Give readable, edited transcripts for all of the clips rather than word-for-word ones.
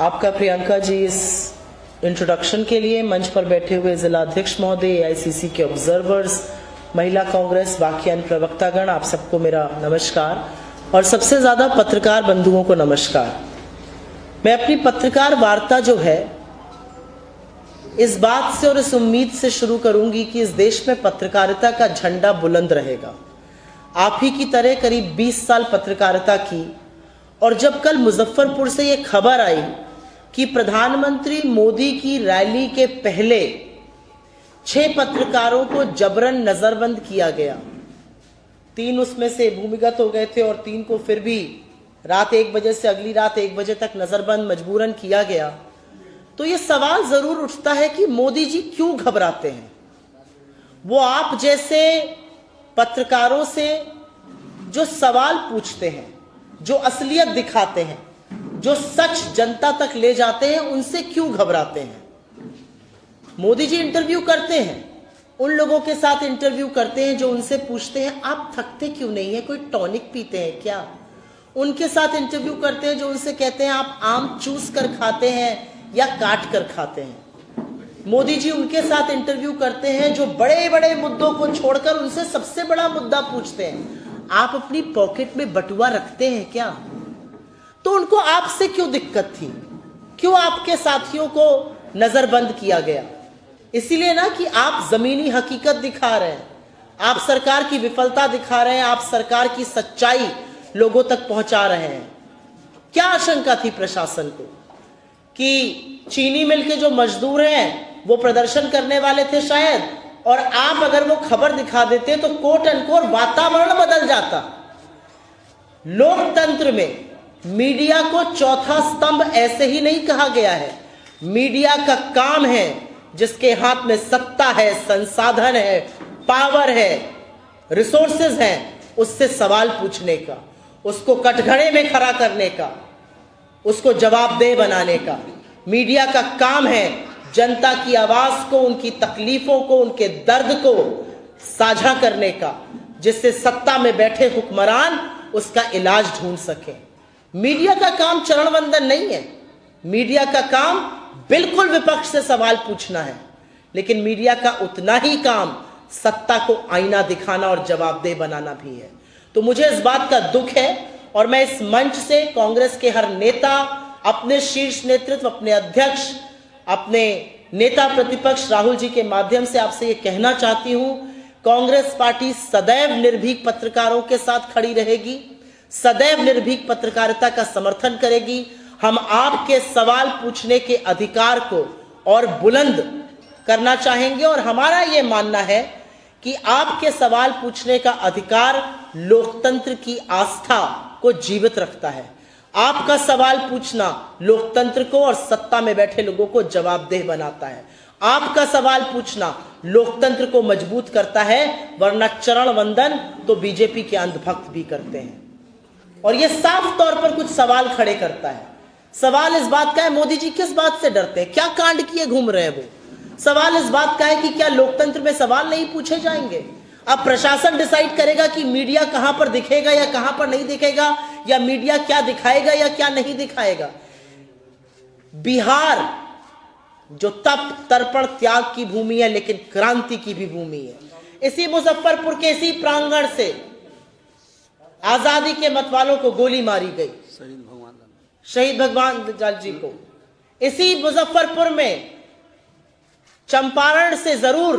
आपका प्रियंका जी इस इंट्रोडक्शन के लिए मंच पर बैठे हुए जिला अध्यक्ष महोदय, एआईसीसी के ऑब्जर्वर्स, महिला कांग्रेस, बाकी अन्य प्रवक्तागण, आप सबको मेरा नमस्कार और सबसे ज्यादा पत्रकार बंधुओं को नमस्कार। मैं अपनी पत्रकार वार्ता जो है इस बात से और इस उम्मीद से शुरू करूंगी कि इस देश में पत्रकारिता का झंडा बुलंद रहेगा। आप ही की तरह करीब 20 साल पत्रकारिता की, और जब कल मुजफ्फरपुर से ये खबर आई कि प्रधानमंत्री मोदी की रैली के पहले 6 पत्रकारों को जबरन नजरबंद किया गया, 3 उसमें से भूमिगत हो गए थे और 3 को फिर भी रात 1 बजे से अगली रात 1 बजे तक नजरबंद मजबूरन किया गया, तो ये सवाल जरूर उठता है कि मोदी जी क्यों घबराते हैं। वो आप जैसे पत्रकारों से जो सवाल पूछते हैं, जो असलियत दिखाते हैं, जो सच जनता तक ले जाते हैं, उनसे क्यों घबराते हैं। मोदी जी इंटरव्यू करते हैं, उन लोगों के साथ इंटरव्यू करते हैं जो उनसे पूछते हैं आप थकते क्यों नहीं है, कोई टॉनिक पीते हैं क्या। उनके साथ इंटरव्यू करते हैं जो उनसे कहते हैं आप आम चूस कर खाते हैं या काट कर खाते हैं। मोदी जी उनके साथ इंटरव्यू करते हैं जो बड़े बड़े मुद्दों को छोड़कर उनसे सबसे बड़ा मुद्दा पूछते हैं, आप अपनी पॉकेट में बटुआ रखते हैं क्या। तो उनको आपसे क्यों दिक्कत थी, क्यों आपके साथियों को नजरबंद किया गया। इसीलिए ना कि आप जमीनी हकीकत दिखा रहे हैं, आप सरकार की विफलता दिखा रहे हैं, आप सरकार की सच्चाई लोगों तक पहुंचा रहे हैं। क्या आशंका थी प्रशासन को कि चीनी मिल के जो मजदूर हैं वो प्रदर्शन करने वाले थे शायद, और आप अगर वो खबर दिखा देते तो कोट अनकोट वातावरण बदल जाता। लोकतंत्र में मीडिया को चौथा स्तंभ ऐसे ही नहीं कहा गया है। मीडिया का काम है, जिसके हाथ में सत्ता है, संसाधन है, पावर है, रिसोर्सेज हैं, उससे सवाल पूछने का, उसको कटघरे में खड़ा करने का, उसको जवाबदेह बनाने का। मीडिया का काम है जनता की आवाज को, उनकी तकलीफों को, उनके दर्द को साझा करने का, जिससे सत्ता में बैठे हुक्मरान उसका इलाज ढूंढ सके। मीडिया का काम चरणवंदन नहीं है, मीडिया का काम बिल्कुल विपक्ष से सवाल पूछना है, लेकिन मीडिया का उतना ही काम सत्ता को आईना दिखाना और जवाबदेह बनाना भी है। तो मुझे इस बात का दुख है और मैं इस मंच से कांग्रेस के हर नेता, अपने शीर्ष नेतृत्व, अपने अध्यक्ष, अपने नेता प्रतिपक्ष राहुल जी के माध्यम से आपसे ये कहना चाहती हूं, कांग्रेस पार्टी सदैव निर्भीक पत्रकारों के साथ खड़ी रहेगी, सदैव निर्भीक पत्रकारिता का समर्थन करेगी। हम आपके सवाल पूछने के अधिकार को और बुलंद करना चाहेंगे और हमारा ये मानना है कि आपके सवाल पूछने का अधिकार लोकतंत्र की आस्था को जीवित रखता है। आपका सवाल पूछना लोकतंत्र को और सत्ता में बैठे लोगों को जवाबदेह बनाता है। आपका सवाल पूछना लोकतंत्र को मजबूत करता है, वरना चरण वंदन तो बीजेपी के अंधभक्त भी करते हैं। और यह साफ तौर पर कुछ सवाल खड़े करता है। सवाल इस बात का है मोदी जी किस बात से डरते हैं, क्या कांड किए घूम रहे हैं वो। सवाल इस बात का है कि क्या लोकतंत्र में सवाल नहीं पूछे जाएंगे। अब प्रशासन डिसाइड करेगा कि मीडिया कहां पर दिखेगा या कहां पर नहीं दिखेगा, या मीडिया क्या दिखाएगा या क्या नहीं दिखाएगा। बिहार जो तप तर्पण त्याग की भूमि है, लेकिन क्रांति की भी भूमि है। इसी मुजफ्फरपुर के इसी प्रांगण से आजादी के मतवालों को गोली मारी गई, शहीद भगवान लाल जी को। इसी मुजफ्फरपुर में चंपारण से जरूर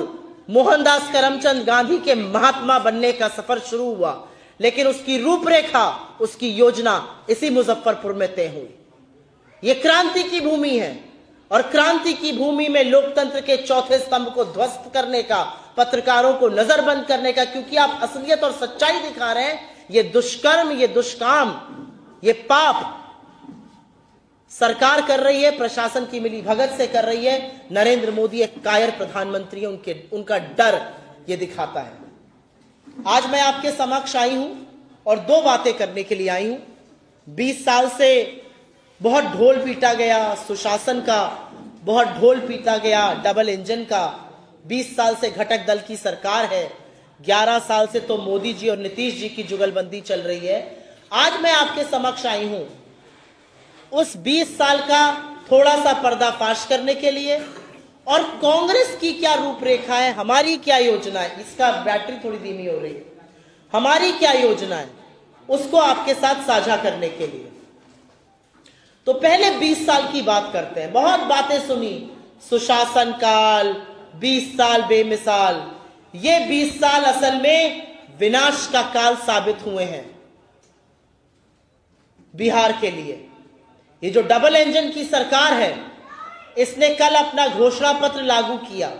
मोहनदास करमचंद गांधी के महात्मा बनने का सफर शुरू हुआ, लेकिन उसकी रूपरेखा, उसकी योजना इसी मुजफ्फरपुर में तय हुई। यह क्रांति की भूमि है और क्रांति की भूमि में लोकतंत्र के चौथे स्तंभ को ध्वस्त करने का, पत्रकारों को नजरबंद करने का, क्योंकि आप असलियत और सच्चाई दिखा रहे हैं, ये दुष्कर्म, ये दुष्काम, ये पाप सरकार कर रही है, प्रशासन की मिली भगत से कर रही है। नरेंद्र मोदी एक कायर प्रधानमंत्री है, उनका डर ये दिखाता है। आज मैं आपके समक्ष आई हूं और 2 बातें करने के लिए आई हूं। 20 साल से बहुत ढोल पीटा गया, सुशासन का बहुत ढोल पीटा गया, डबल इंजन का। 20 साल से घटक दल की सरकार है, 11 साल से तो मोदी जी और नीतीश जी की जुगलबंदी चल रही है। आज मैं आपके समक्ष आई हूं उस 20 साल का थोड़ा सा पर्दाफाश करने के लिए और कांग्रेस की क्या रूपरेखा है, हमारी क्या योजना है, इसका बैटरी थोड़ी धीमी हो रही है, हमारी क्या योजना है उसको आपके साथ साझा करने के लिए। तो पहले 20 साल की बात करते हैं। बहुत बातें सुनी, सुशासन काल, 20 साल बेमिसाल। ये 20 साल असल में विनाश का काल साबित हुए हैं बिहार के लिए। ये जो डबल इंजन की सरकार है, इसने कल अपना घोषणा पत्र लागू किया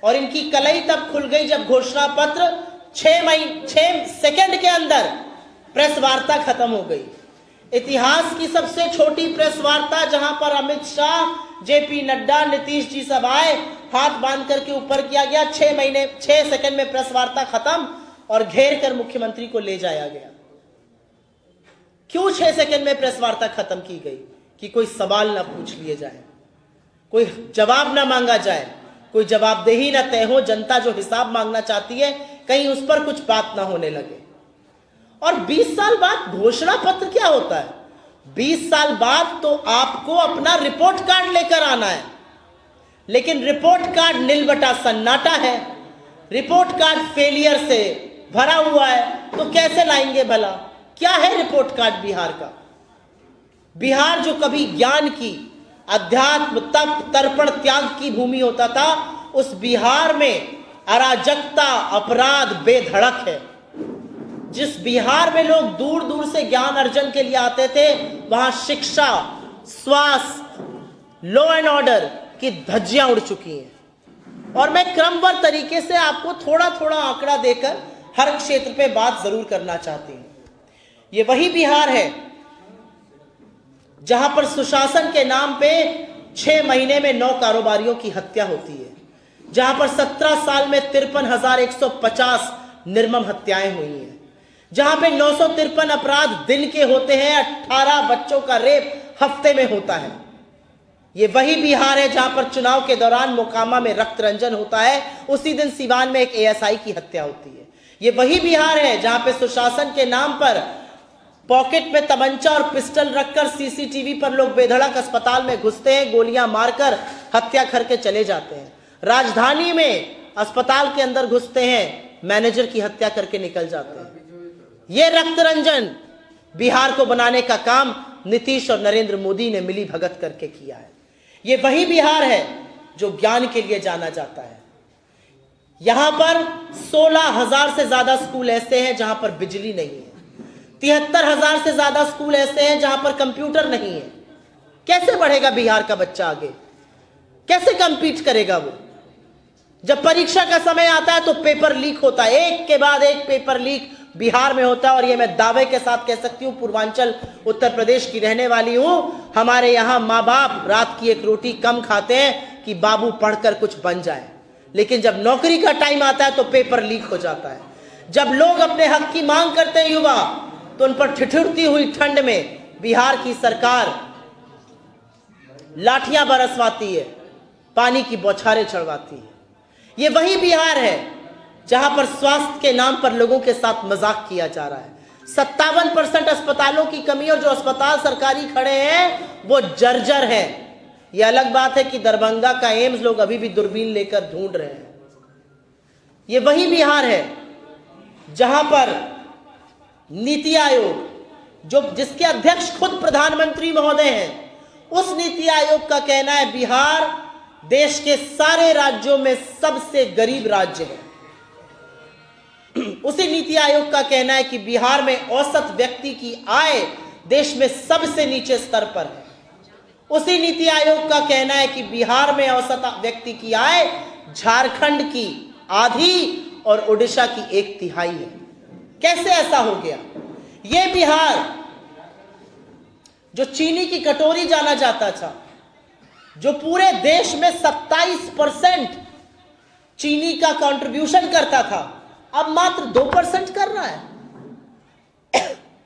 और इनकी कलई तब खुल गई जब घोषणा पत्र 6 सेकंड के अंदर प्रेस वार्ता खत्म हो गई। इतिहास की सबसे छोटी प्रेस वार्ता, जहां पर अमित शाह, जेपी नड्डा, नीतीश जी सब आए, हाथ बांध करके ऊपर किया गया, 6 सेकंड में प्रेस वार्ता खत्म और घेर कर मुख्यमंत्री को ले जाया गया। क्यों 6 सेकंड में प्रेस वार्ता खत्म की गई? कि कोई सवाल ना पूछ लिए जाए, कोई जवाब ना मांगा जाए, कोई जवाबदेही ना तय हो, जनता जो हिसाब मांगना चाहती है कहीं उस पर कुछ बात ना होने लगे। और 20 साल बाद घोषणा पत्र क्या होता है? 20 साल बाद तो आपको अपना रिपोर्ट कार्ड लेकर आना है, लेकिन रिपोर्ट कार्ड नीलबटा सन्नाटा है, रिपोर्ट कार्ड फेलियर से भरा हुआ है, तो कैसे लाएंगे भला? क्या है रिपोर्ट कार्ड बिहार का? बिहार जो कभी ज्ञान की, अध्यात्म, तप, तर्पण, त्याग की भूमि होता था, उस बिहार में अराजकता, अपराध बेधड़क है। जिस बिहार में लोग दूर दूर से ज्ञान अर्जन के लिए आते थे, वहां शिक्षा, स्वास्थ्य, लॉ एंड ऑर्डर की धज्जियां उड़ चुकी हैं। और मैं क्रमबद्ध तरीके से आपको थोड़ा थोड़ा आंकड़ा देकर हर क्षेत्र पे बात जरूर करना चाहती हूं। ये वही बिहार है जहां पर सुशासन के नाम पे 6 महीने में 9 कारोबारियों की हत्या होती है, जहां पर 17 साल में 53,150 निर्मम हत्याएं हुई हैं, जहां पे 953 अपराध दिन के होते हैं, 18 बच्चों का रेप हफ्ते में होता है। ये वही बिहार है जहां पर चुनाव के दौरान मोकामा में रक्त रंजन होता है, उसी दिन सिवान में एक एएसआई की हत्या होती है। ये वही बिहार है जहां पे सुशासन के नाम पर पॉकेट में तमंचा और पिस्टल रखकर सीसीटीवी पर लोग बेधड़क अस्पताल में घुसते हैं, गोलियां मारकर हत्या करके चले जाते हैं। राजधानी में अस्पताल के अंदर घुसते हैं, मैनेजर की हत्या करके निकल जाते हैं। ये रक्त रंजन बिहार को बनाने का काम नीतीश और नरेंद्र मोदी ने मिली भगत करके किया है। ये वही बिहार है जो ज्ञान के लिए जाना जाता है। यहां पर 16,000 से ज्यादा स्कूल ऐसे हैं जहां पर बिजली नहीं है, 73,000 से ज्यादा स्कूल ऐसे हैं जहां पर कंप्यूटर नहीं है। कैसे बढ़ेगा बिहार का बच्चा आगे? कैसे कंपीट करेगा वो? जब परीक्षा का समय आता है तो पेपर लीक होता है, एक के बाद एक पेपर लीक बिहार में होता है। और ये मैं दावे के साथ कह सकती हूँ, पूर्वांचल उत्तर प्रदेश की रहने वाली हूं, हमारे यहाँ माँ बाप रात की एक रोटी कम खाते हैं कि बाबू पढ़कर कुछ बन जाए, लेकिन जब नौकरी का टाइम आता है तो पेपर लीक हो जाता है। जब लोग अपने हक की मांग करते हैं युवा, तो उन पर ठिठुरती हुई ठंड में बिहार की सरकार लाठियां बरसवाती है, पानी की बौछारें चढ़वाती है। ये वही बिहार है जहां पर स्वास्थ्य के नाम पर लोगों के साथ मजाक किया जा रहा है। 57% अस्पतालों की कमी, और जो अस्पताल सरकारी खड़े हैं वो जर्जर है। ये अलग बात है कि दरभंगा का एम्स लोग अभी भी दूरबीन लेकर ढूंढ रहे हैं। ये वही बिहार है जहां पर नीति आयोग, जो जिसके अध्यक्ष खुद प्रधानमंत्री महोदय हैं, उस नीति आयोग का कहना है बिहार देश के सारे राज्यों में सबसे गरीब राज्य है। उसी नीति आयोग का कहना है कि बिहार में औसत व्यक्ति की आय देश में सबसे नीचे स्तर पर है। उसी नीति आयोग का कहना है कि बिहार में औसत व्यक्ति की आय झारखंड की आधी और ओडिशा की 1/3 है। कैसे ऐसा हो गया? ये बिहार जो चीनी की कटोरी जाना जाता था, जो पूरे देश में 27% चीनी का कंट्रीब्यूशन करता था, अब मात्र 2% कर रहा है।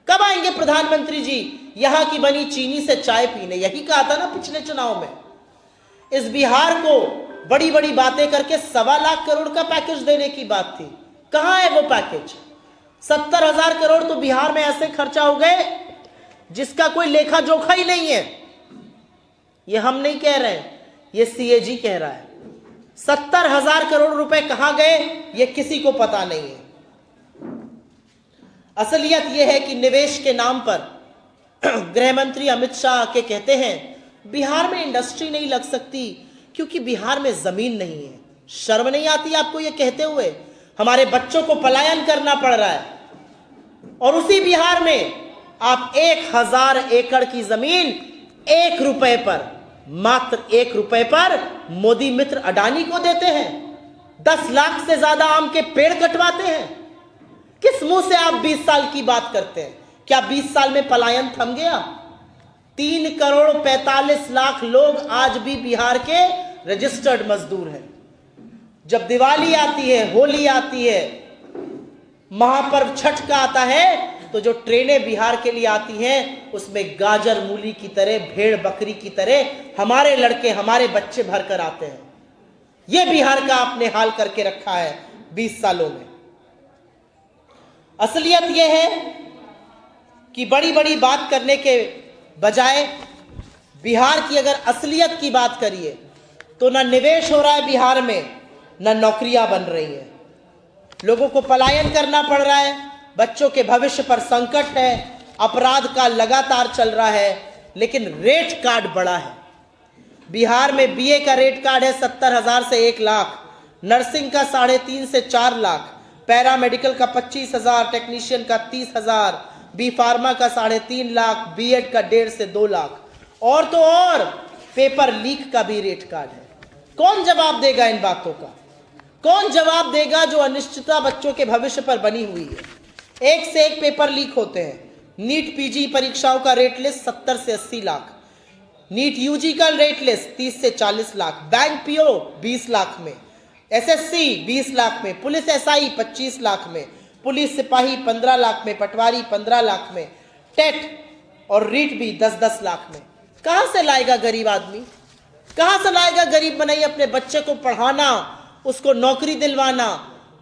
कब आएंगे प्रधानमंत्री जी यहां की बनी चीनी से चाय पीने? यही कहा था ना पिछले चुनाव में। इस बिहार को बड़ी बड़ी बातें करके 1.25 लाख करोड़ का पैकेज देने की बात थी। कहां है वो पैकेज? 70,000 करोड़ तो बिहार में ऐसे खर्चा हो गए जिसका कोई लेखा जोखा ही नहीं है। ये हम नहीं कह रहे हैं, ये सीएजी कह रहा है। 70,000 करोड़ रुपए कहां गए ये किसी को पता नहीं है। असलियत यह है कि निवेश के नाम पर गृह मंत्री अमित शाह के कहते हैं बिहार में इंडस्ट्री नहीं लग सकती क्योंकि बिहार में जमीन नहीं है। शर्म नहीं आती आपको ये कहते हुए? हमारे बच्चों को पलायन करना पड़ रहा है और उसी बिहार में आप 1,000 एकड़ की जमीन 1 रुपए पर, मात्र 1 रुपए पर मोदी मित्र अडानी को देते हैं। 10 लाख से ज्यादा आम के पेड़ कटवाते हैं। किस मुंह से आप 20 साल की बात करते हैं? क्या 20 साल में पलायन थम गया? 3 करोड़ 45 लाख लोग आज भी बिहार के रजिस्टर्ड मजदूर हैं। जब दिवाली आती है, होली आती है, महापर्व छठ का आता है, तो जो ट्रेनें बिहार के लिए आती हैं उसमें गाजर मूली की तरह, भेड़ बकरी की तरह हमारे लड़के, हमारे बच्चे भर कर आते हैं। यह बिहार का आपने हाल करके रखा है 20 सालों में। असलियत यह है कि बड़ी बड़ी बात करने के बजाय बिहार की अगर असलियत की बात करिए तो ना निवेश हो रहा है बिहार में, ना नौकरियां बन रही हैं। लोगों को पलायन करना पड़ रहा है, बच्चों के भविष्य पर संकट है, अपराध का लगातार चल रहा है, लेकिन रेट कार्ड बड़ा है। बिहार में बीए का रेट कार्ड है 70,000 से 1 लाख, नर्सिंग का 3.5 से 4 लाख, पैरामेडिकल का 25,000, टेक्नीशियन का 30,000, बी फार्मा का 3.5 लाख, बीएड का 1.5 से 2 लाख, और तो और पेपर लीक का भी रेट कार्ड है। कौन जवाब देगा इन बातों का? कौन जवाब देगा जो अनिश्चितता बच्चों के भविष्य पर बनी हुई है? एक से एक पेपर लीक होते हैं। नीट पीजी परीक्षाओं का रेट लिस्ट 70 से 80 लाख, नीट यूजी का रेट लिस्ट 30 से 40 लाख, बैंक पीओ 20 लाख में, एसएससी 20 लाख में, पुलिस एसआई 25 लाख में, पुलिस सिपाही 15 लाख में, पटवारी 15 लाख में, टेट और रीट भी 10-10 लाख में। कहां से लाएगा गरीब आदमी? कहां से लाएगा गरीब बनाई अपने बच्चे को पढ़ाना, उसको नौकरी दिलवाना,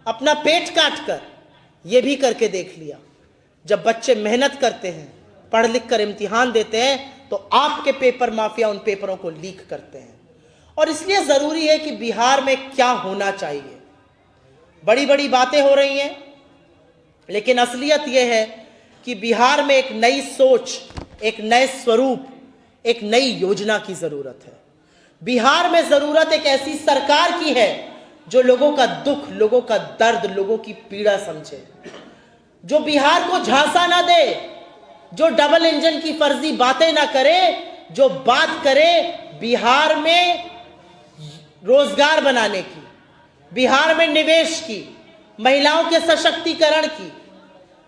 अपना पेट काट कर? यह भी करके देख लिया। जब बच्चे मेहनत करते हैं, पढ़ लिख कर इम्तिहान देते हैं, तो आपके पेपर माफिया उन पेपरों को लीक करते हैं। और इसलिए जरूरी है कि बिहार में क्या होना चाहिए। बड़ी बड़ी बातें हो रही हैं, लेकिन असलियत यह है कि बिहार में एक नई सोच, एक नए स्वरूप, एक नई योजना की जरूरत है। बिहार में जरूरत एक ऐसी सरकार की है जो लोगों का दुख, लोगों का दर्द, लोगों की पीड़ा समझे, जो बिहार को झांसा ना दे, जो डबल इंजन की फर्जी बातें ना करे, जो बात करे बिहार में रोजगार बनाने की, बिहार में निवेश की, महिलाओं के सशक्तिकरण की।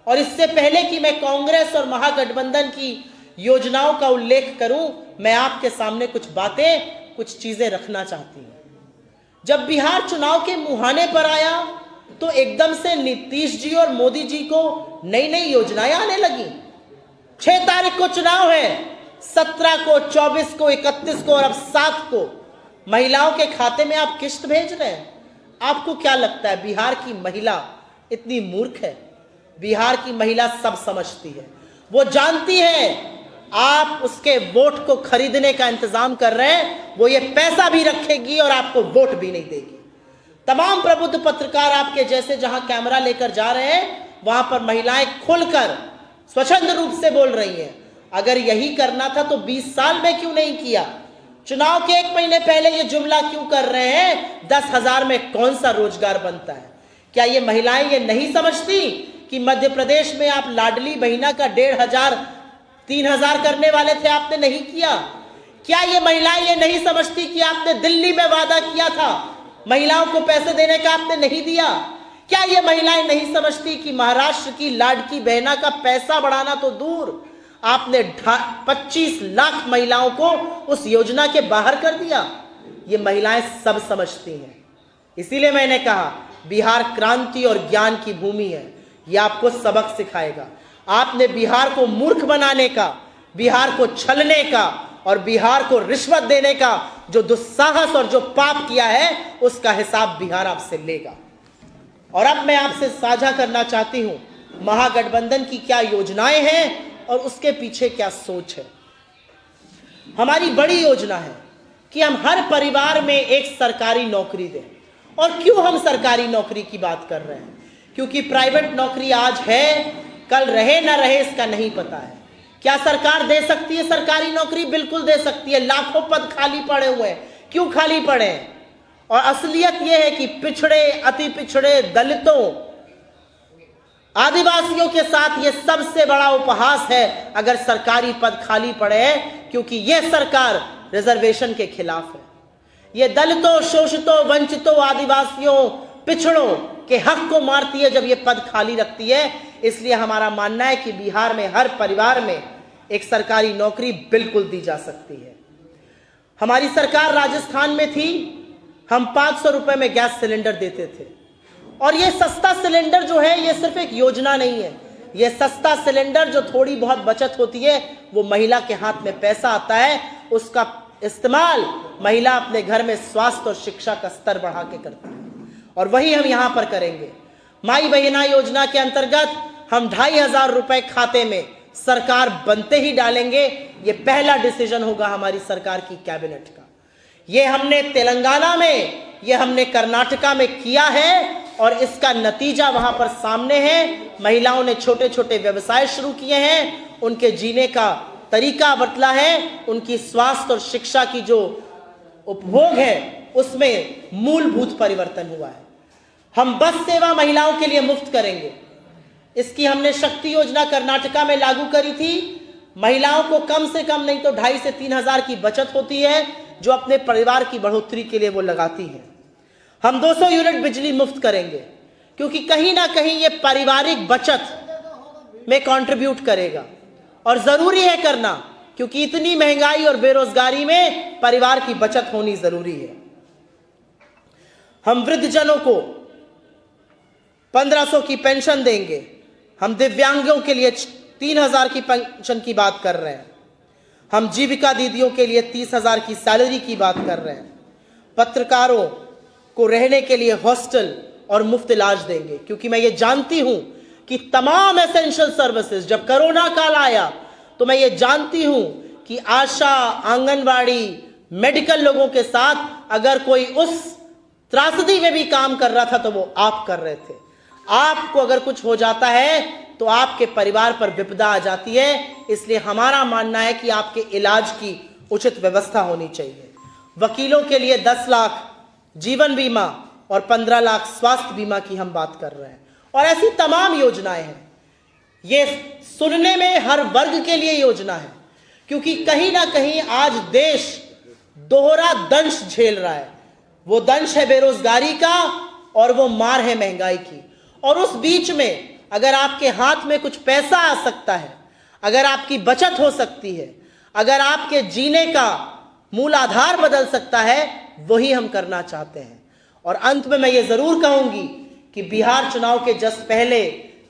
और इससे पहले कि मैं कांग्रेस और महागठबंधन की योजनाओं का उल्लेख करूं, मैं आपके सामने कुछ बातें, कुछ चीजें रखना चाहती हूं। जब बिहार चुनाव के मुहाने पर आया तो एकदम से नीतीश जी और मोदी जी को नई नई योजनाएं आने लगी। 6 तारीख को चुनाव है, 17 को, 24 को, 31 को और अब 7 को महिलाओं के खाते में आप किस्त भेज रहे हैं। आपको क्या लगता है बिहार की महिला इतनी मूर्ख है? बिहार की महिला सब समझती है। वो जानती है आप उसके वोट को खरीदने का इंतजाम कर रहे हैं, वो ये पैसा भी रखेगी और आपको वोट भी नहीं देगी। तमाम प्रबुद्ध पत्रकार आपके जैसे जहां कैमरा लेकर जा रहे हैं, वहां पर महिलाएं खुलकर स्वच्छंद रूप से बोल रही हैं। अगर यही करना था तो 20 साल में क्यों नहीं किया? चुनाव के 1 महीने पहले ये जुमला क्यों कर रहे हैं? 10,000 में कौन सा रोजगार बनता है? क्या ये महिलाएं ये नहीं समझती कि मध्य प्रदेश में आप लाडली बहिना का 1,500 3,000 करने वाले थे, आपने नहीं किया? क्या ये महिलाएं ये नहीं समझती कि आपने दिल्ली में वादा किया था महिलाओं को पैसे देने का, आपने नहीं दिया? क्या ये महिलाएं नहीं समझती कि महाराष्ट्र की लाडकी बहना का पैसा बढ़ाना तो दूर, आपने 25 लाख महिलाओं को उस योजना के बाहर कर दिया? ये महिलाएं सब समझती हैं। इसीलिए मैंने कहा बिहार क्रांति और ज्ञान की भूमि है। यह आपको सबक सिखाएगा। आपने बिहार को मूर्ख बनाने का, बिहार को छलने का और बिहार को रिश्वत देने का जो दुस्साहस और जो पाप किया है, उसका हिसाब बिहार आपसे लेगा। और अब मैं आपसे साझा करना चाहती हूं महागठबंधन की क्या योजनाएं हैं और उसके पीछे क्या सोच है। हमारी बड़ी योजना है कि हम हर परिवार में एक सरकारी नौकरी दें। और क्यों हम सरकारी नौकरी की बात कर रहे हैं? क्योंकि प्राइवेट नौकरी आज है, कल रहे ना रहे इसका नहीं पता है। क्या सरकार दे सकती है सरकारी नौकरी? बिल्कुल दे सकती है। लाखों पद खाली पड़े हुए हैं। क्यों खाली पड़े हैं? और असलियत यह है कि पिछड़े, अति पिछड़े, दलितों, आदिवासियों के साथ यह सबसे बड़ा उपहास है अगर सरकारी पद खाली पड़े हैं, क्योंकि यह सरकार रिजर्वेशन के खिलाफ है। यह दलितों, शोषितों, वंचितों, आदिवासियों, पिछड़ों के हक को मारती है जब यह पद खाली रखती है। इसलिए हमारा मानना है कि बिहार में हर परिवार में एक सरकारी नौकरी बिल्कुल दी जा सकती है। हमारी सरकार राजस्थान में थी, हम 500 रुपए में गैस सिलेंडर देते थे। और ये सस्ता सिलेंडर जो है, ये सिर्फ एक योजना नहीं है। ये सस्ता सिलेंडर जो थोड़ी बहुत बचत होती है, वो महिला के हाथ में पैसा आता है, उसका इस्तेमाल महिला अपने घर में स्वास्थ्य और शिक्षा का स्तर बढ़ा के करती है। और वही हम यहां पर करेंगे। माई बहिना योजना के अंतर्गत हम 2500 रुपए खाते में सरकार बनते ही डालेंगे। ये पहला डिसीजन होगा हमारी सरकार की कैबिनेट का। ये हमने तेलंगाना में, ये हमने कर्नाटका में किया है और इसका नतीजा वहां पर सामने है। महिलाओं ने छोटे छोटे व्यवसाय शुरू किए हैं, उनके जीने का तरीका बदला है, उनकी स्वास्थ्य और शिक्षा की जो उपभोग है उसमें मूलभूत परिवर्तन हुआ है। हम बस सेवा महिलाओं के लिए मुफ्त करेंगे। इसकी हमने शक्ति योजना कर्नाटका में लागू करी थी। महिलाओं को कम से कम नहीं तो 2500 से 3000 की बचत होती है, जो अपने परिवार की बढ़ोतरी के लिए वो लगाती है। हम 200 यूनिट बिजली मुफ्त करेंगे, क्योंकि कहीं ना कहीं ये पारिवारिक बचत में कंट्रीब्यूट करेगा और जरूरी है करना, क्योंकि इतनी महंगाई और बेरोजगारी में परिवार की बचत होनी जरूरी है। हम वृद्धजनों को 1500 की पेंशन देंगे। हम दिव्यांगों के लिए 3000 की पेंशन की बात कर रहे हैं। हम जीविका दीदियों के लिए 30,000 की सैलरी की बात कर रहे हैं। पत्रकारों को रहने के लिए हॉस्टल और मुफ्त इलाज देंगे, क्योंकि मैं ये जानती हूं कि तमाम एसेंशियल सर्विसेज, जब कोरोना काल आया तो मैं ये जानती हूं कि आशा, आंगनवाड़ी, मेडिकल लोगों के साथ अगर कोई उस त्रासदी में भी काम कर रहा था तो वो आप कर रहे थे। आपको अगर कुछ हो जाता है तो आपके परिवार पर विपदा आ जाती है। इसलिए हमारा मानना है कि आपके इलाज की उचित व्यवस्था होनी चाहिए। वकीलों के लिए 10 लाख जीवन बीमा और 15 लाख स्वास्थ्य बीमा की हम बात कर रहे हैं, और ऐसी तमाम योजनाएं हैं। ये सुनने में हर वर्ग के लिए योजना है, क्योंकि कहीं ना कहीं आज देश दोहरा दंश झेल रहा है। वो दंश है बेरोजगारी का और वो मार है महंगाई की। और उस बीच में अगर आपके हाथ में कुछ पैसा आ सकता है, अगर आपकी बचत हो सकती है, अगर आपके जीने का मूल आधार बदल सकता है, वही हम करना चाहते हैं। और अंत में मैं ये जरूर कहूंगी कि बिहार चुनाव के जस्ट पहले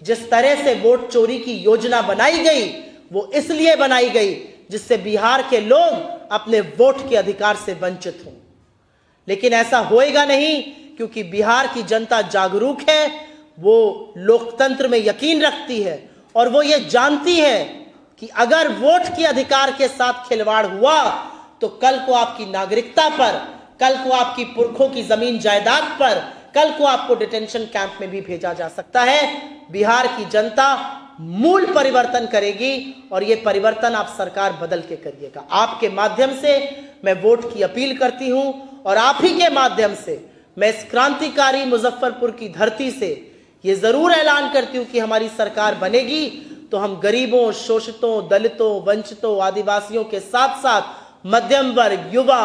जिस तरह से वोट चोरी की योजना बनाई गई, वो इसलिए बनाई गई जिससे बिहार के लोग अपने वोट के अधिकार से वंचित हों। लेकिन ऐसा होएगा नहीं, क्योंकि बिहार की जनता जागरूक है, वो लोकतंत्र में यकीन रखती है और वो ये जानती है कि अगर वोट के अधिकार के साथ खिलवाड़ हुआ तो कल को आपकी नागरिकता पर, कल को आपकी पुरखों की जमीन जायदाद पर, कल को आपको डिटेंशन कैंप में भी भेजा जा सकता है। बिहार की जनता मूल परिवर्तन करेगी और ये परिवर्तन आप सरकार बदल के करिएगा। आपके माध्यम से मैं वोट की अपील करती हूं और आप ही के माध्यम से मैं इस क्रांतिकारी मुजफ्फरपुर की धरती से ये जरूर ऐलान करती हूं कि हमारी सरकार बनेगी तो हम गरीबों, शोषितों, दलितों, वंचितों, आदिवासियों के साथ साथ मध्यम वर्ग, युवा,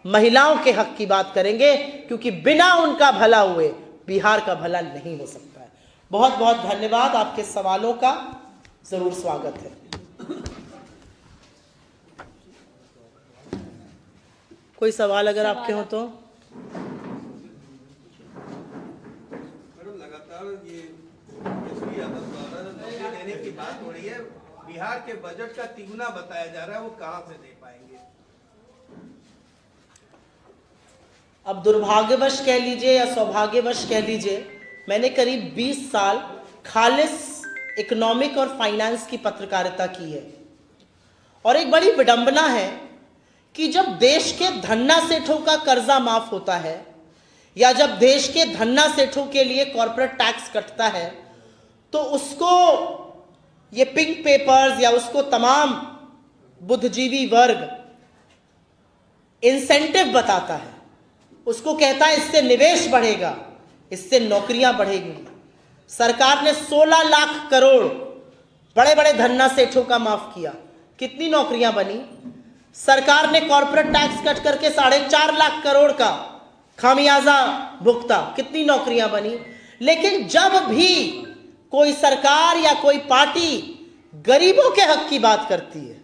महिलाओं के हक की बात करेंगे, क्योंकि बिना उनका भला हुए बिहार का भला नहीं हो सकता है। बहुत बहुत धन्यवाद। आपके सवालों का जरूर स्वागत है। कोई सवाल अगर आपके हो तो? देने की बात हो रही है, बिहार के बजट का तिगुना बताया जा रहा है, वो कहां से दे पाएंगे? अब दुर्भाग्यवश कह लीजिए या सौभाग्यवश कह लीजिए, मैंने करीब 20 साल खालिस इकोनॉमिक और फाइनेंस की पत्रकारिता की है। और एक बड़ी विडंबना है कि जब देश के धन्ना सेठों का कर्जा माफ होता है या जब देश के धन्ना सेठों के लिए कॉर्पोरेट टैक्स कटता है तो उसको ये पिंक पेपर्स या उसको तमाम बुद्धिजीवी वर्ग इंसेंटिव बताता है, उसको कहता है इससे निवेश बढ़ेगा, इससे नौकरियां बढ़ेंगी। सरकार ने 16 लाख करोड़ बड़े बड़े धन्ना सेठों का माफ किया, कितनी नौकरियां बनी? सरकार ने कॉर्पोरेट टैक्स कट करके 4.5 लाख करोड़ का खामियाजा भुगता, कितनी नौकरियां बनी? लेकिन जब भी कोई सरकार या कोई पार्टी गरीबों के हक की बात करती है,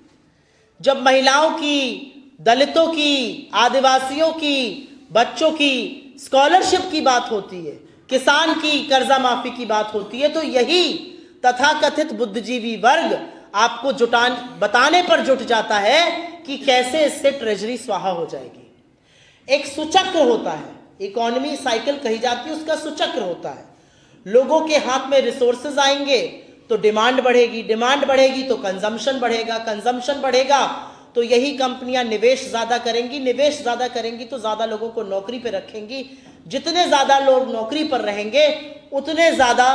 जब महिलाओं की, दलितों की, आदिवासियों की, बच्चों की स्कॉलरशिप की बात होती है, किसान की कर्जा माफी की बात होती है, तो यही तथाकथित बुद्धिजीवी वर्ग आपको बताने पर जुट जाता है कि कैसे इससे ट्रेजरी स्वाहा हो जाएगी। एक सुचक्र होता है, इकोनॉमी साइकिल कही जाती है, उसका सुचक्र होता है। लोगों के हाथ में रिसोर्सेज आएंगे तो डिमांड बढ़ेगी, डिमांड बढ़ेगी तो कंजम्पशन बढ़ेगा, कंजम्पशन बढ़ेगा तो यही कंपनियां निवेश ज्यादा करेंगी, निवेश ज्यादा करेंगी तो ज्यादा लोगों को नौकरी पर रखेंगी। जितने ज्यादा लोग नौकरी पर रहेंगे उतने ज्यादा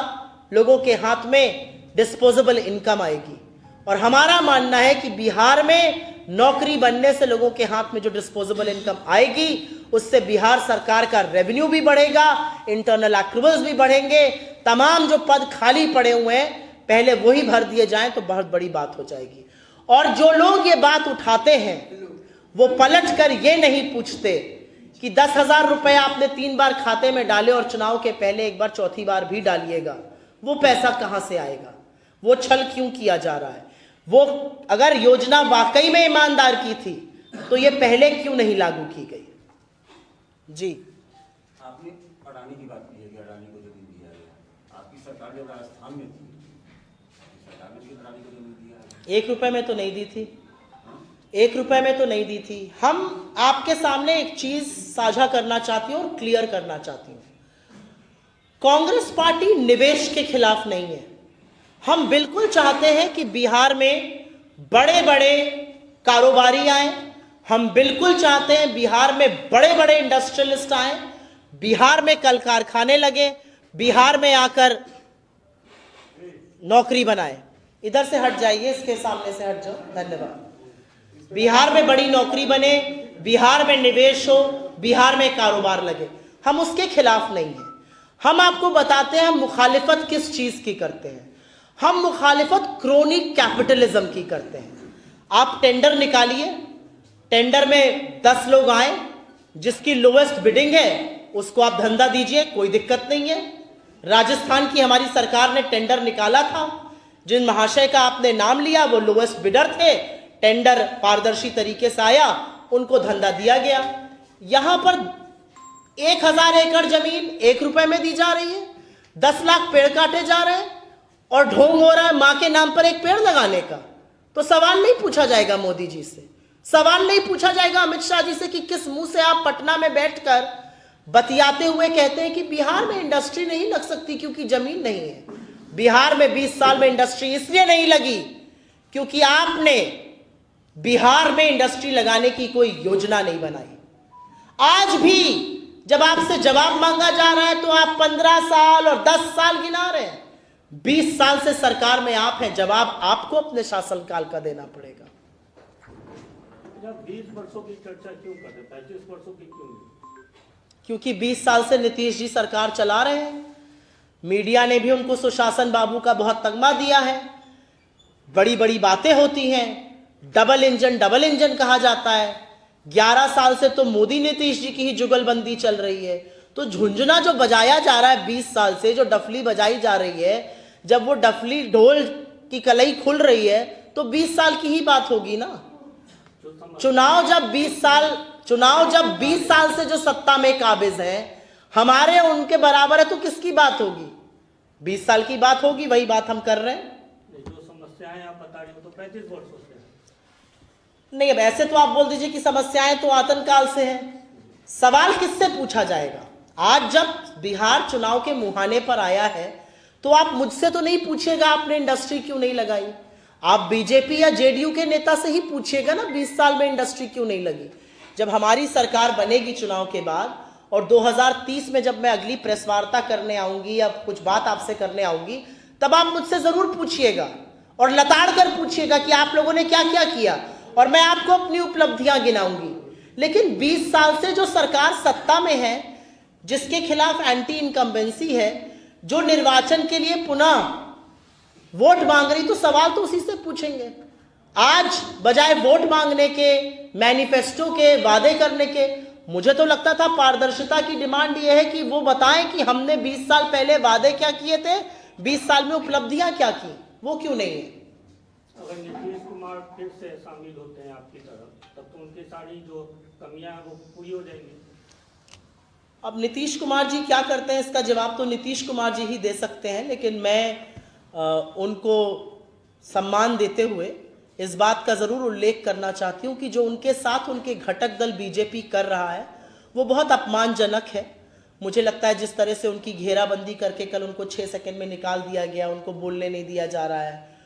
लोगों के हाथ में डिस्पोजेबल इनकम आएगी। और हमारा मानना है कि बिहार में नौकरी बनने से लोगों के हाथ में जो डिस्पोजेबल इनकम आएगी उससे बिहार सरकार का रेवेन्यू भी बढ़ेगा, इंटरनल एक्रूवल्स भी बढ़ेंगे, तमाम जो पद खाली पड़े हुए हैं पहले वही भर दिए जाएं तो बहुत बड़ी बात हो जाएगी। और जो लोग ये बात उठाते हैं वो पलट कर ये नहीं पूछते कि 10,000 रुपए आपने 3 बार खाते में डाले और चुनाव के पहले एक बार चौथी बार भी डालिएगा, वो पैसा कहां से आएगा, वो छल क्यों किया जा रहा है, वो अगर योजना वाकई में ईमानदार की थी तो ये पहले क्यों नहीं लागू की गई। जी, आपने अडानी की बात की है कि अडानी को जमीन दिया गया, आपकी सरकार जब राजस्थान में थी सरकार ने भी अडानी को जमीन दिया है? 1 रुपए में तो नहीं दी थी, 1 रुपए में तो नहीं दी थी। हम आपके सामने एक चीज साझा करना चाहती हूँ और क्लियर करना चाहती हूँ, कांग्रेस पार्टी निवेश के खिलाफ नहीं है। हम बिल्कुल चाहते हैं कि बिहार में बड़े बड़े कारोबारी आए, हम बिल्कुल चाहते हैं बिहार में बड़े बड़े इंडस्ट्रियलिस्ट आए, बिहार में कल कारखाने लगे, बिहार में आकर नौकरी बनाए। इधर से हट जाइए, इसके सामने से हट जाओ, धन्यवाद। बिहार में बड़ी नौकरी बने, बिहार में निवेश हो, बिहार में कारोबार लगे, हम उसके खिलाफ नहीं हैं। हम आपको बताते हैं हम मुखालिफत किस चीज की करते हैं। हम मुखालिफत क्रोनिक कैपिटलिज्म की करते हैं। आप टेंडर निकालिए, टेंडर में 10 लोग आए, जिसकी लोएस्ट बिडिंग है उसको आप धंधा दीजिए, कोई दिक्कत नहीं है। राजस्थान की हमारी सरकार ने टेंडर निकाला था, जिन महाशय का आपने नाम लिया वो लोएस्ट बिडर थे, टेंडर पारदर्शी तरीके से आया, उनको धंधा दिया गया। यहां पर 1000 एकड़ जमीन 1 रुपए में दी जा रही है, 10 लाख पेड़ काटे जा रहे हैं और ढोंग हो रहा है मां के नाम पर एक पेड़ लगाने का। तो सवाल नहीं पूछा जाएगा मोदी जी से, सवाल नहीं पूछा जाएगा अमित शाह जी से कि किस मुंह से आप पटना में बैठकर बतियाते हुए कहते हैं कि बिहार में इंडस्ट्री नहीं लग सकती क्योंकि जमीन नहीं है। बिहार में 20 साल में इंडस्ट्री इसलिए नहीं लगी क्योंकि आपने बिहार में इंडस्ट्री लगाने की कोई योजना नहीं बनाई। आज भी जब आपसे जवाब मांगा जा रहा है तो आप 15 साल और 10 साल गिना रहे हैं। 20 साल से सरकार में आप हैं, जवाब आपको अपने शासनकाल का देना पड़ेगा। 20 वर्षों की चर्चा क्यों कर रहे, 25 वर्षों की क्यों नहीं? क्योंकि 20 साल से नीतीश जी सरकार चला रहे हैं। मीडिया ने भी उनको सुशासन बाबू का बहुत तगमा दिया है, बड़ी बड़ी बातें होती हैं, डबल इंजन कहा जाता है। 11 साल से तो मोदी नीतीश जी की ही जुगलबंदी चल रही है। तो झुंझुना जो बजाया जा रहा है 20 साल से, जो डफली बजाई जा रही है, जब वो डफली ढोल की कलई खुल रही है तो 20 साल की ही बात होगी ना। चुनाव जब 20 साल से जो सत्ता में काबिज हैं, हमारे उनके बराबर है तो किसकी बात होगी? 20 साल की बात होगी, वही बात हम कर रहे हैं। जो समस्याएं आप बता रहे हो तो 35 वर्षों से नहीं, अब ऐसे तो आप बोल दीजिए कि समस्याएं तो आतंक काल से हैं। सवाल किससे पूछा जाएगा? आज जब बिहार चुनाव के मुहाने पर आया है तो आप मुझसे तो नहीं पूछिएगा आपने इंडस्ट्री क्यों नहीं लगाई, आप बीजेपी या जेडीयू के नेता से ही पूछिएगा ना 20 साल में इंडस्ट्री क्यों नहीं लगी। जब हमारी सरकार बनेगी चुनाव के बाद और 2030 में जब मैं अगली प्रेस वार्ता करने आऊंगी या कुछ बात आपसे करने आऊंगी, तब आप मुझसे जरूर पूछिएगा और लताड़ कर पूछिएगा कि आप लोगों ने क्या क्या किया, और मैं आपको अपनी उपलब्धियां गिनाऊंगी। लेकिन 20 साल से जो सरकार सत्ता में है, जिसके खिलाफ एंटी इनकम्बेंसी है, जो निर्वाचन के लिए पुनः वोट मांग रही, तो सवाल तो उसी से पूछेंगे। आज बजाय वोट मांगने के, मैनिफेस्टो के, वादे करने के, मुझे तो लगता था पारदर्शिता की डिमांड यह है कि वो बताएं कि हमने 20 साल पहले वादे क्या किए थे, 20 साल में उपलब्धियां क्या की। वो क्यों नहीं है? अगर नीतीश कुमार फिर से शामिल होते हैं आपकी तरफ, तब तो उनकी सारी जो कमियां हैं वो पूरी हो जाएंगी। अब नीतीश कुमार जी क्या करते हैं, इसका जवाब तो नीतीश कुमार जी ही दे सकते हैं। लेकिन मैं उनको सम्मान देते हुए इस बात का जरूर उल्लेख करना चाहती हूं कि जो उनके साथ उनके घटक दल बीजेपी कर रहा है वो बहुत अपमानजनक है। मुझे लगता है जिस तरह से उनकी घेराबंदी करके कल उनको 6 सेकंड में निकाल दिया गया, उनको बोलने नहीं दिया जा रहा है,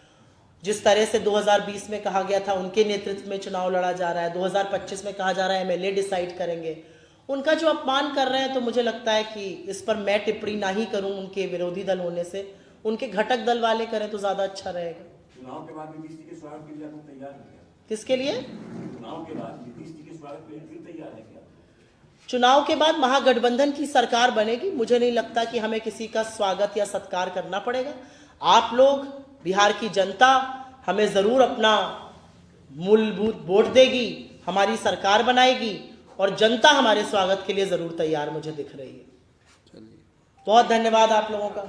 जिस तरह से 2020 में कहा गया था उनके नेतृत्व में चुनाव लड़ा जा रहा है, 2025 में कहा जा रहा है एमएलए डिसाइड करेंगे, उनका जो अपमान कर रहे हैं, तो मुझे लगता है कि इस पर मैं टिप्पणी ना ही करूं उनके विरोधी दल होने से, उनके घटक दल वाले करें तो ज्यादा अच्छा रहेगा। चुनाव के बाद नीतीश जी के स्वागत के लिए आप तैयार हैं क्या? किसके लिए? चुनाव के बाद नीतीश जी के स्वागत के लिए फिर तैयार है क्या? चुनाव के बाद महागठबंधन की सरकार बनेगी, मुझे नहीं लगता कि हमें किसी का स्वागत या सत्कार करना पड़ेगा। आप लोग, बिहार की जनता हमें जरूर अपना मूलभूत वोट देगी, हमारी सरकार बनाएगी और जनता हमारे स्वागत के लिए जरूर तैयार मुझे दिख रही है। बहुत धन्यवाद आप लोगों का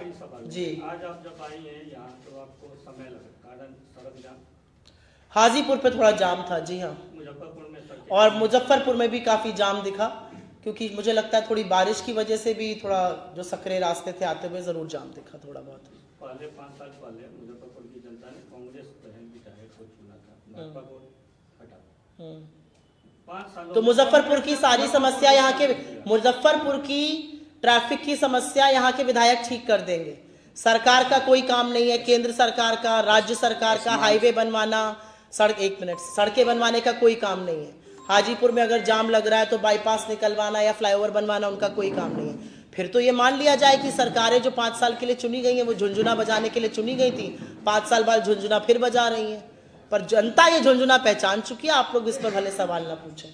जी। आज आप जब आई हैं यहाँ तो आपको समय लगा, कारण सड़क जाम, हाजीपुर पे थोड़ा जाम था जी हाँ, मुजफ्फरपुर में सड़क, और मुजफ्फरपुर में भी काफी जाम दिखा, क्योंकि मुझे लगता है थोड़ी बारिश की वजह से भी थोड़ा जो सकरे रास्ते थे आते हुए जरूर जाम दिखा थोड़ा बहुत। पहले 5 साल पहले मुजफ्फरपुर की जनता ने कांग्रेस विधायक को चुना था, भाजपा को हटा। 5 सालों तो मुजफ्फरपुर की सारी समस्या, यहाँ के मुजफ्फरपुर की ट्रैफिक की समस्या यहाँ के विधायक ठीक कर देंगे। सरकार का कोई काम नहीं है, केंद्र सरकार का, राज्य सरकार का हाईवे बनवाना, सड़कें बनवाने का कोई काम नहीं है। हाजीपुर में अगर जाम लग रहा है तो बाईपास निकलवाना या फ्लाईओवर बनवाना उनका कोई काम नहीं है। फिर तो ये मान लिया जाए कि सरकारें जो 5 साल के लिए चुनी गई हैं वो झुंझुना बजाने के लिए चुनी गई थी, 5 साल बाद झुंझुना फिर बजा रही हैं, पर जनता ये झुंझुना पहचान चुकी है। आप लोग इस पर भले सवाल ना पूछें।